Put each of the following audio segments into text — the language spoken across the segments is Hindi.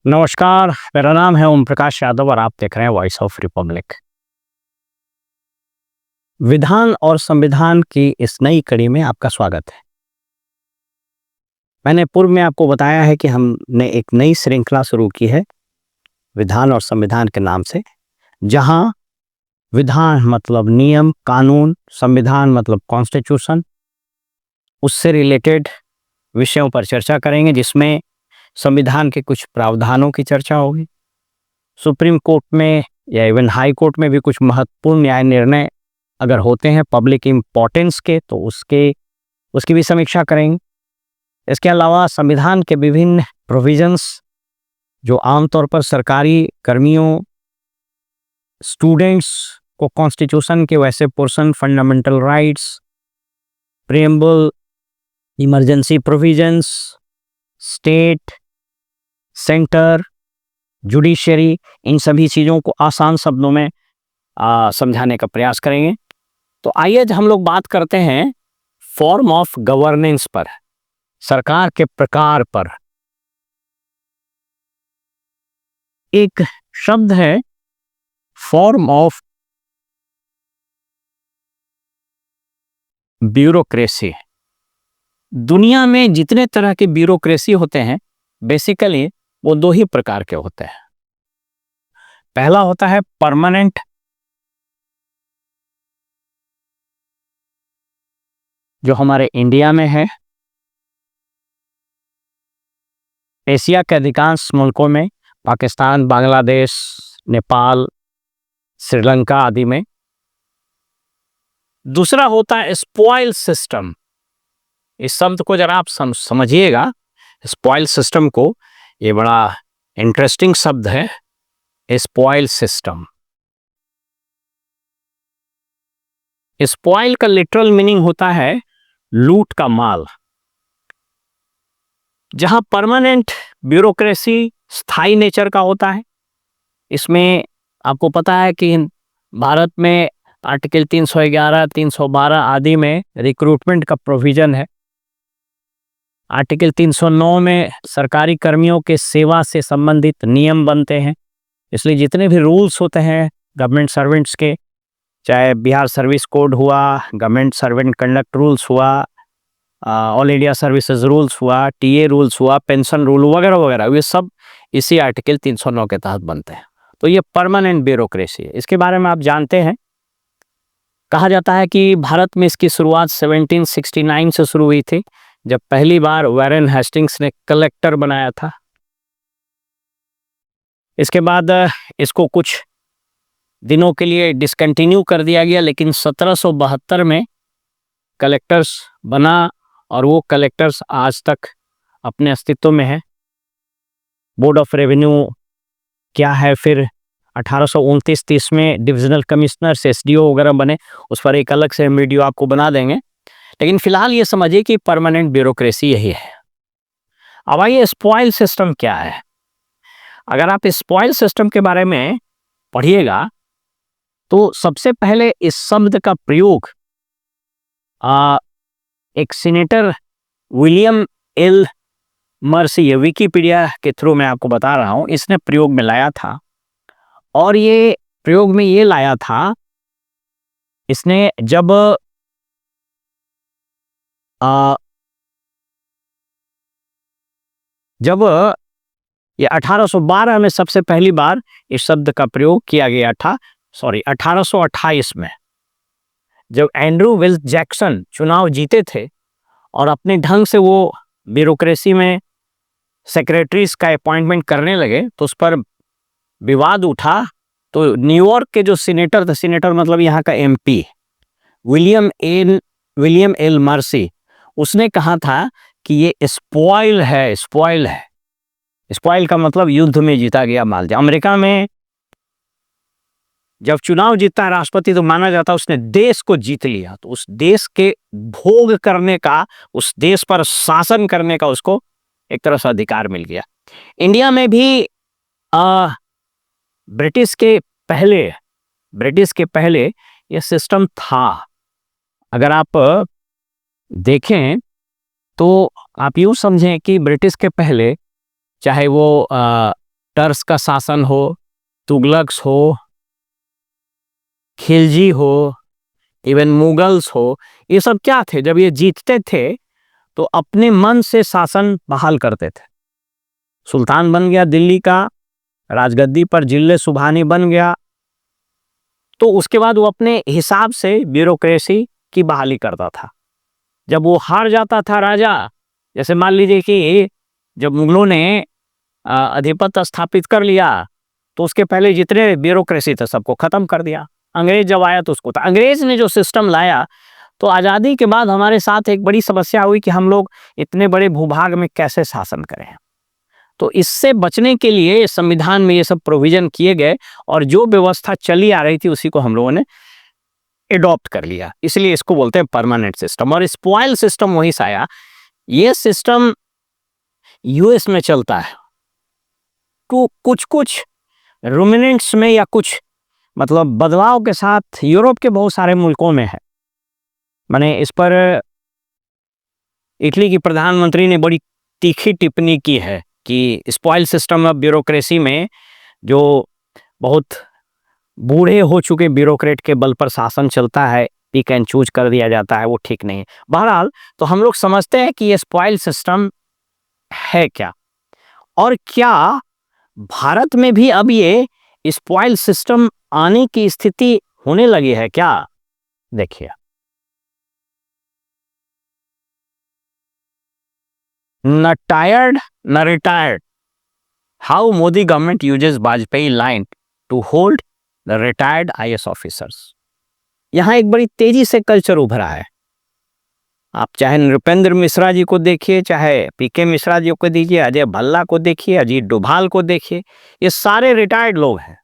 नमस्कार, मेरा नाम है ओम प्रकाश यादव और आप देख रहे हैं वॉइस ऑफ रिपब्लिक। विधान और संविधान की इस नई कड़ी में आपका स्वागत है। मैंने पूर्व में आपको बताया है कि हमने एक नई श्रृंखला शुरू की है विधान और संविधान के नाम से, जहां विधान मतलब नियम कानून, संविधान मतलब कॉन्स्टिट्यूशन, उससे रिलेटेड विषयों पर चर्चा करेंगे, जिसमें संविधान के कुछ प्रावधानों की चर्चा होगी। सुप्रीम कोर्ट में या इवन हाई कोर्ट में भी कुछ महत्वपूर्ण न्याय निर्णय अगर होते हैं पब्लिक इम्पोर्टेंस के, तो उसकी भी समीक्षा करेंगे। इसके अलावा संविधान के विभिन्न प्रोविजंस जो आमतौर पर सरकारी कर्मियों, स्टूडेंट्स को कॉन्स्टिट्यूशन के वैसे portion, fundamental rights, preamble, emergency provisions, state, centre, judiciary, इन सभी चीज़ों को आसान शब्दों में समझाने का प्रयास करेंगे। तो आइए आज हम लोग बात करते हैं फॉर्म ऑफ गवर्नेंस पर, सरकार के प्रकार पर। एक शब्द है फॉर्म ऑफ ब्यूरोक्रेसी। दुनिया में जितने तरह के ब्यूरोक्रेसी होते हैं, बेसिकली वो दो ही प्रकार के होते हैं। पहला होता है परमानेंट, जो हमारे इंडिया में है, एशिया के अधिकांश मुल्कों में, पाकिस्तान, बांग्लादेश, नेपाल, श्रीलंका आदि में। दूसरा होता है स्पॉइल सिस्टम। इस शब्द को जरा आप समझिएगा, स्पॉइल सिस्टम को। ये बड़ा इंटरेस्टिंग शब्द है, स्पॉइल सिस्टम। स्पॉइल का लिटरल मीनिंग होता है लूट का माल। जहां परमानेंट ब्यूरोक्रेसी स्थायी नेचर का होता है, इसमें आपको पता है कि भारत में आर्टिकल 311, 312 आदि में रिक्रूटमेंट का प्रोविजन है। आर्टिकल 309 में सरकारी कर्मियों के सेवा से संबंधित नियम बनते हैं। इसलिए जितने भी रूल्स होते हैं गवर्नमेंट सर्वेंट्स के, चाहे बिहार सर्विस कोड हुआ, गवर्नमेंट सर्वेंट कंडक्ट रूल्स हुआ, ऑल इंडिया सर्विसेज रूल्स हुआ, टीए रूल्स हुआ, पेंशन रूल वगैरह वगैरह, ये सब इसी आर्टिकल 309 के तहत बनते हैं। तो ये परमानेंट ब्यूरोक्रेसी है। इसके बारे में आप जानते हैं, कहा जाता है कि भारत में इसकी शुरुआत 1769 से शुरू हुई थी, जब पहली बार वैरेन हेस्टिंग्स ने कलेक्टर बनाया था। इसके बाद इसको कुछ दिनों के लिए डिसकंटिन्यू कर दिया गया, लेकिन 1772 में कलेक्टर्स बना और वो कलेक्टर्स आज तक अपने अस्तित्व में है। बोर्ड ऑफ रेवेन्यू क्या है, फिर 1829-30 में डिविजनल कमिश्नर्स, एसडीओ वगैरह बने। उस पर एक अलग से वीडियो आपको बना देंगे, लेकिन फिलहाल ये समझिए कि परमानेंट ब्यूरोक्रेसी यही है। अब आइए स्पॉइल सिस्टम क्या है। अगर आप स्पॉइल सिस्टम के बारे में पढ़िएगा तो सबसे पहले इस शब्द का प्रयोग एक सीनेटर विलियम एल मर्सी, ये विकिपीडिया के थ्रू मैं आपको बता रहा हूं, इसने प्रयोग में लाया था। और ये प्रयोग में ये लाया था, इसने जब ये 1812 में सबसे पहली बार इस शब्द का प्रयोग किया गया था। 1828 में जब एंड्रू विल्स जैक्सन चुनाव जीते थे और अपने ढंग से वो ब्यूरोक्रेसी में सेक्रेटरीज का अपॉइंटमेंट करने लगे, तो उस पर विवाद उठा। तो न्यूयॉर्क के जो सीनेटर थे, सीनेटर मतलब यहाँ का एमपी, विलियम एल मर्सी, उसने कहा था कि ये स्पॉइल है। स्पॉइल का मतलब युद्ध में जीता गया माल। अमेरिका में जब चुनाव जीतता है राष्ट्रपति, तो माना जाता है उसने देश को जीत लिया। तो उस देश के भोग करने का, उस देश पर शासन करने का उसको एक तरह से अधिकार मिल गया। इंडिया में भी ब्रिटिश के पहले यह सिस्टम था। अगर आप देखें तो आप यूं समझें कि ब्रिटिश के पहले, चाहे वो टर्स का शासन हो, तुगलक्स हो, खिलजी हो, इवन मुगल्स हो, ये सब क्या थे? जब ये जीतते थे तो अपने मन से शासन बहाल करते थे। सुल्तान बन गया दिल्ली का, राजगद्दी पर जिले सुबहानी बन गया, तो उसके बाद वो अपने हिसाब से ब्यूरोक्रेसी की बहाली करता था। जब वो हार जाता था राजा, जैसे मान लीजिए कि जब मुगलों ने अधिपत्य स्थापित कर लिया, तो उसके पहले जितने ब्यूरोक्रेसी थे सबको खत्म कर दिया। अंग्रेज जब आया तो उसको, तो अंग्रेज ने जो सिस्टम लाया, तो आज़ादी के बाद हमारे साथ एक बड़ी समस्या हुई कि हम लोग इतने बड़े भूभाग में कैसे शासन करें। तो इससे बचने के लिए संविधान में ये सब प्रोविजन किए गए, और जो व्यवस्था चली आ रही थी उसी को हम लोगों ने एडॉप्ट कर लिया, इसलिए इसको बोलते हैं परमानेंट सिस्टम। और स्पॉइल सिस्टम वहीं से आया। ये सिस्टम यूएस में चलता है, तो कुछ कुछ रूमिनेंट्स में या कुछ मतलब बदलाव के साथ यूरोप के बहुत सारे मुल्कों में है। मैंने इस पर इटली की प्रधानमंत्री ने बड़ी तीखी टिप्पणी की है कि स्पॉइल सिस्टम ऑफ ब्यूरोक्रेसी में जो बहुत बूढ़े हो चुके ब्यूरोक्रेट के बल पर शासन चलता है, पिक एंड चूज कर दिया जाता है, वो ठीक नहीं है। बहरहाल, तो हम लोग समझते हैं कि ये स्पॉइल सिस्टम है क्या, और क्या भारत में भी अब ये स्पॉइल सिस्टम आने की स्थिति होने लगी है क्या? देखिए, न टायर्ड न retired, how Modi government uses Vajpayee line to hold the retired IAS officers. यहां एक बड़ी तेजी से कल्चर उभरा है। आप चाहे नृपेंद्र मिश्रा जी को देखिए, चाहे पीके मिश्रा जी को देखिए, अजय भल्ला को देखिए, अजीत डोभाल को देखिए, ये सारे रिटायर्ड लोग हैं।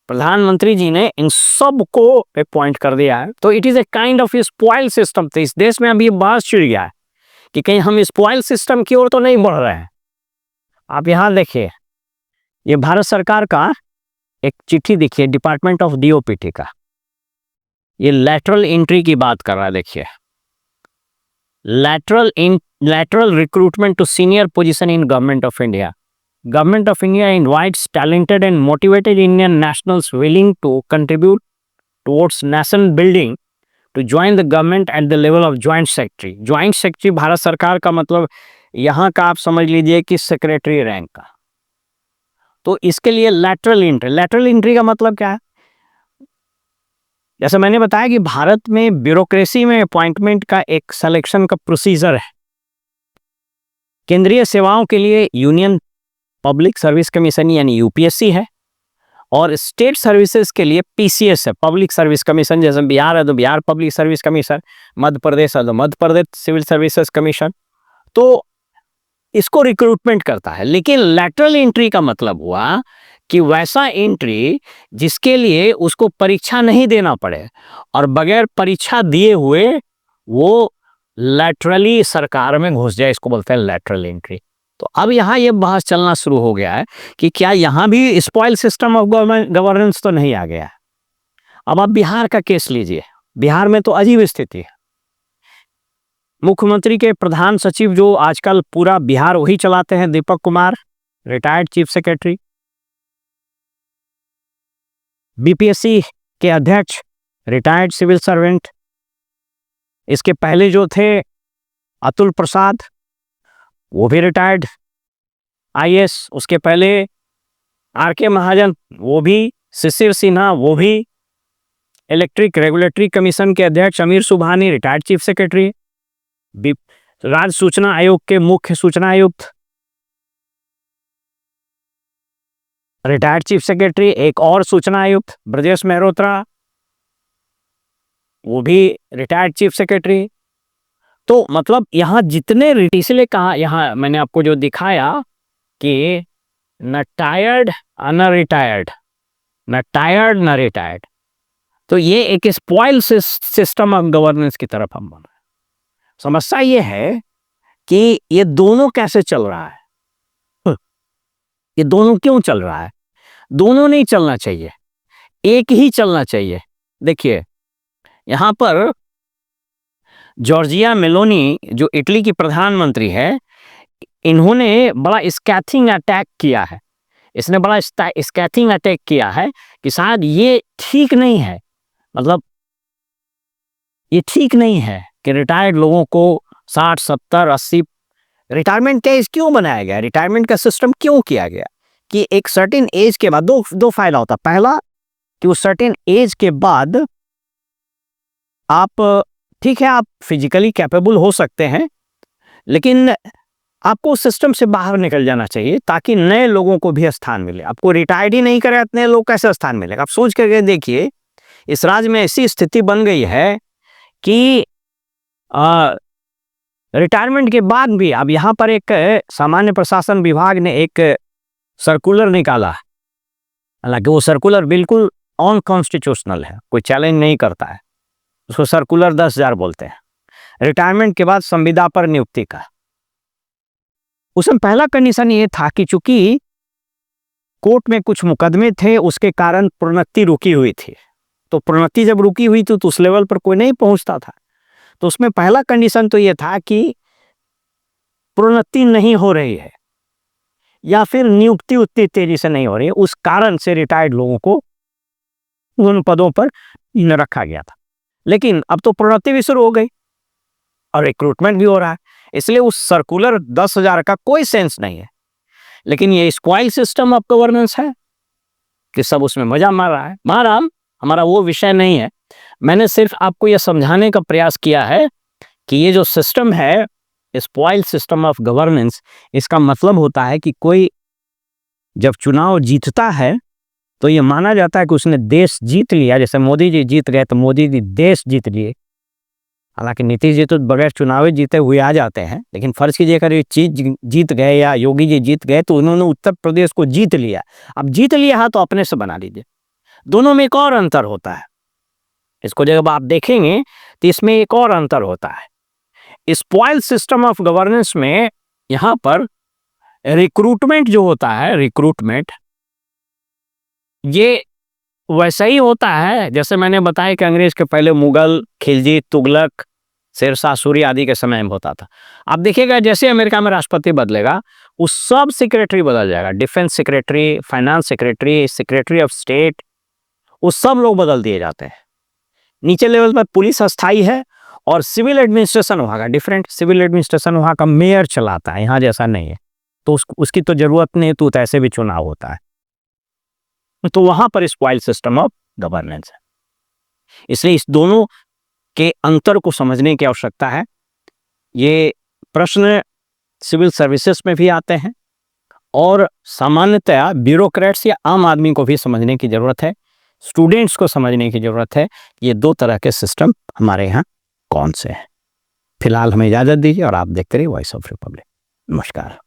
प्रधानमंत्री जी ने इन सब को अपॉइंट कर दिया है। तो it is a kind of spoil system. तो इस देश में अभी बात छिड़ गया है कि कहीं हम स्पॉइल सिस्टम की ओर तो नहीं बढ़ रहे हैं। आप यहां देखिए, ये भारत सरकार का एक चिट्ठी देखिए, डिपार्टमेंट ऑफ डीओपीटी का, ये लैटरल एंट्री की बात कर रहा है। देखिए, lateral recruitment to senior position in government of India. Government of India invites talented and motivated Indian nationals willing to contribute towards nation building to join the government at the level of joint secretary. Joint secretary Bharat सरकार का मतलब यहाँ का आप समझ लीजिए कि सेक्रेटरी रैंक का। तो इसके लिए lateral entry का मतलब क्या है? जैसे मैंने बताया कि भारत में ब्यूरोक्रेसी में अपॉइंटमेंट का एक सिलेक्शन का प्रोसीजर है। केंद्रीय सेवाओं के लिए यूनियन पब्लिक सर्विस कमीशन यानी यूपीएससी है, और स्टेट सर्विसेज के लिए पीसीएस है, पब्लिक सर्विस कमीशन। जैसे बिहार है तो Bihar public service commission, Madhya Pradesh है तो Madhya Pradesh civil services commission. तो इसको रिक्रूटमेंट करता है। लेकिन लैटरल एंट्री का मतलब हुआ कि वैसा एंट्री जिसके लिए उसको परीक्षा नहीं देना पड़े, और बगैर परीक्षा दिए हुए वो लैटरली सरकार में घुस जाए, इसको बोलते हैं लैटरल एंट्री। तो अब यहाँ ये बहस चलना शुरू हो गया है कि क्या यहाँ भी स्पॉइल सिस्टम ऑफ गवर्नेंस तो नहीं आ गया है। अब आप बिहार का केस लीजिए, बिहार में तो अजीब स्थिति है। मुख्यमंत्री के प्रधान सचिव जो आजकल पूरा बिहार वही चलाते हैं, Deepak Kumar, retired chief secretary. BPSC के अध्यक्ष, रिटायर्ड सिविल सर्वेंट। इसके पहले जो थे अतुल प्रसाद, वो भी रिटायर्ड आईएएस। उसके पहले आरके महाजन, वो भी। शिशिर सिन्हा, वो भी। इलेक्ट्रिक रेगुलेटरी कमीशन के अध्यक्ष अमीर सुबहानी, रिटायर्ड चीफ सेक्रेटरी। राज्य सूचना आयोग के मुख्य सूचना आयुक्त, रिटायर्ड चीफ सेक्रेटरी। एक और सूचना आयुक्त ब्रजेश मेहरोत्रा, वो भी रिटायर्ड चीफ सेक्रेटरी। तो मतलब यहाँ जितने इसलिए कहा, यहाँ मैंने आपको जो दिखाया कि न टायर्ड न रिटायर्ड, न टायर्ड न रिटायर्ड। तो ये एक स्पॉइल सिस्टम ऑफ गवर्नेंस की तरफ हम बढ़ रहे हैं। समस्या ये है कि ये दोनों कैसे चल रहा है, ये दोनों क्यों चल रहा है? दोनों नहीं चलना चाहिए, एक ही चलना चाहिए। देखिए, यहां पर जॉर्जिया मेलोनी जो इटली की प्रधानमंत्री है, इन्होंने बड़ा स्कैथिंग अटैक किया है इसने बड़ा स्कैथिंग अटैक किया है कि शायद ये ठीक नहीं है, मतलब ये ठीक नहीं है कि रिटायर्ड लोगों को 60, 70, 80 रिटायरमेंट का एज क्यों बनाया गया, रिटायरमेंट का सिस्टम क्यों किया गया कि एक सर्टेन एज के बाद दो फायदा होता। पहला कि उस सर्टेन एज के बाद आप, ठीक है, आप फिजिकली कैपेबल हो सकते हैं, लेकिन आपको सिस्टम से बाहर निकल जाना चाहिए ताकि नए लोगों को भी स्थान मिले। आपको रिटायर्ड ही नहीं करे इतने लोग कैसे स्थान मिलेगा? आप सोच करके देखिए, इस राज्य में ऐसी स्थिति बन गई है कि रिटायरमेंट के बाद भी अब यहाँ पर एक सामान्य प्रशासन विभाग ने एक सर्कुलर निकाला, हालांकि वो सर्कुलर बिल्कुल अनकॉन्स्टिट्यूशनल है, कोई चैलेंज नहीं करता है, उसको सर्कुलर 10,000 बोलते हैं, रिटायरमेंट के बाद संविदा पर नियुक्ति का। उसमें पहला कंडीशन ये था कि चूंकि कोर्ट में कुछ मुकदमे थे, उसके कारण प्रोन्नति रुकी हुई थी, तो प्रोन्नति जब रुकी हुई थी तो उस लेवल पर कोई नहीं पहुंचता था, तो उसमें पहला कंडीशन तो ये था कि प्रोन्नति नहीं हो रही है या फिर नियुक्ति उतनी तेजी से नहीं हो रही है, उस कारण से रिटायर्ड लोगों को उन पदों पर रखा गया था। लेकिन अब तो प्रोन्नति भी शुरू हो गई और रिक्रूटमेंट भी हो रहा है, इसलिए उस सर्कुलर 10,000 का कोई सेंस नहीं है। लेकिन ये स्क्वाइल सिस्टम ऑफ गवर्नेंस है कि सब उसमें मजा मार रहा है। महाराम, हमारा वो विषय नहीं है, मैंने सिर्फ आपको यह समझाने का प्रयास किया है कि ये जो सिस्टम है, स्पॉइल सिस्टम ऑफ गवर्नेंस, इसका मतलब होता है कि कोई जब चुनाव जीतता है तो ये माना जाता है कि उसने देश जीत लिया। जैसे मोदी जी जीत गए तो मोदी जी देश जीत लिए, हालांकि नीतीश जी तो बगैर चुनाव जीते हुए आ जाते हैं, लेकिन फर्ज कीजिए अगर ये चीज जीत गए या योगी जी जीत गए तो उन्होंने उत्तर प्रदेश को जीत लिया। अब जीत लिया है तो अपने से बना लीजिए। दोनों में एक और अंतर होता है, इसको जब आप देखेंगे तो इसमें एक और अंतर होता है। स्पॉइल सिस्टम ऑफ गवर्नेंस में यहां पर रिक्रूटमेंट जो होता है, रिक्रूटमेंट ये वैसा ही होता है जैसे मैंने बताया कि अंग्रेज के पहले मुगल, खिलजी, तुगलक, शेरशाह सूरी आदि के समय में होता था। आप देखिएगा जैसे अमेरिका में राष्ट्रपति बदलेगा, उस सब सेक्रेटरी बदल जाएगा, defence secretary, finance secretary, secretary of state, वो सब लोग बदल दिए जाते हैं। नीचे लेवल पर पुलिस अस्थाई है और सिविल एडमिनिस्ट्रेशन वहाँ का डिफरेंट। सिविल एडमिनिस्ट्रेशन वहाँ का मेयर चलाता है, यहाँ जैसा नहीं है, तो उसकी तो जरूरत नहीं, तो ऐसे भी चुनाव होता है। तो वहां पर स्पॉइल सिस्टम ऑफ गवर्नेंस है। इसलिए इस दोनों के अंतर को समझने की आवश्यकता है। ये प्रश्न सिविल सर्विसेज में भी आते हैं और सामान्यतया ब्यूरोक्रेट्स या आम आदमी को भी समझने की जरूरत है, स्टूडेंट्स को समझने की जरूरत है ये दो तरह के सिस्टम हमारे यहाँ कौन से हैं। फिलहाल हमें इजाजत दीजिए और आप देखते रहिए वॉइस ऑफ रिपब्लिक। नमस्कार।